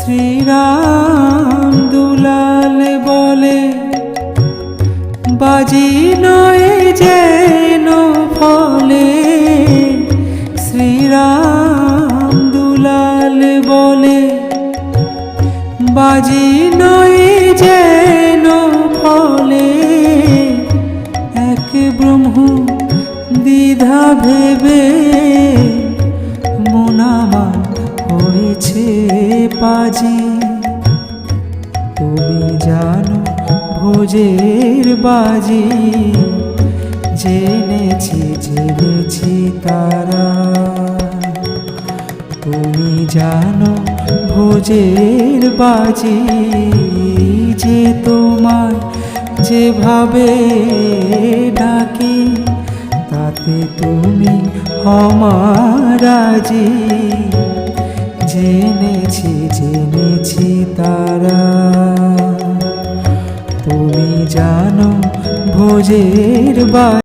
শ্রীরাম দুলাল বলে বাজি নয় যেন ফলে। শ্রীরাম দুলাল বলে বাজি নয় যেন ফলে। এক ব্রহ্ম দ্বিধা ভেবে মন আমার হয়েছে পাজি। তুমি জানো ভোজের বাজি, জেনেছি তারা। তুমি জানো ভোজের বাজি, যে তোমায় যেভাবে ডাকি তাতে তুমি আমারাজি। জেনেছি তারা। তুমি জানো ভোজের বাজি।